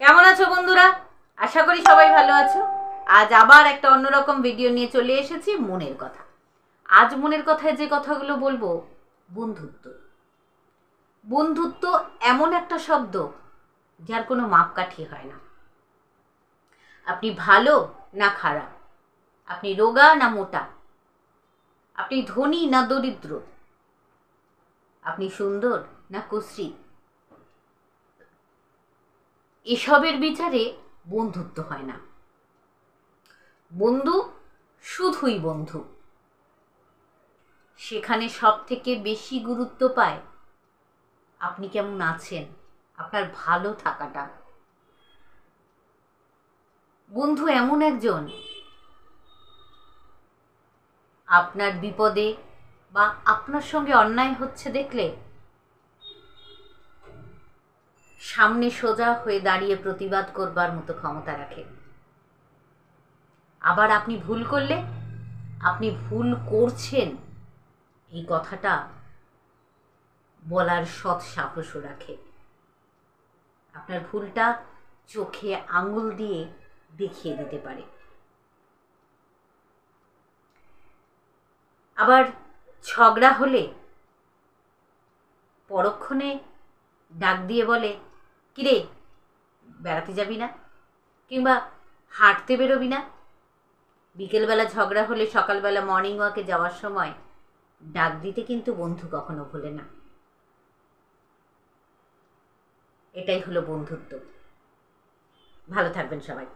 কেমন আছো বন্ধুরা? আশা করি সবাই ভালো আছো। আজ আবার একটা অন্যরকম ভিডিও নিয়ে চলে এসেছি মনের কথা। আজ মনের কথায় যে কথাগুলো বলবো, বন্ধুত্ব। বন্ধুত্ব এমন একটা শব্দ যার কোনো মাপকাঠি হয় না। আপনি ভালো না খারাপ, আপনি রোগা না মোটা, আপনি ধনী না দরিদ্র, আপনি সুন্দর না কুশ্রী, এসবের বিচারে বন্ধুত্ব হয় না। বন্ধু শুধুই বন্ধু। সেখানে সব থেকে বেশি গুরুত্ব পায় আপনি কেমন আছেন, আপনার ভালো থাকাটা। বন্ধু এমন একজন আপনার বিপদে বা আপনার সঙ্গে অন্যায় হচ্ছে দেখলে সামনে সোজা হয়ে দাঁড়িয়ে প্রতিবাদ করবার মতো ক্ষমতা রাখে। আবার আপনি ভুল করলে, আপনি ভুল করছেন এই কথাটা বলার সৎ সাহসও রাখে। আপনার ভুলটা চোখে আঙুল দিয়ে দেখিয়ে দিতে পারে। আবার ঝগড়া হলে পরক্ষণে ডাক দিয়ে বলে, কিরে বেড়াতে যাবি না, কিংবা হাঁটতে বেরোবি না। বিকেলবেলা ঝগড়া হলে সকালবেলা মর্নিং ওয়াকে যাওয়ার সময় ডাক দিতে কিন্তু বন্ধু কখনো ভোলে না। এটাই হলো বন্ধুত্ব। ভালো থাকবেন সবাই।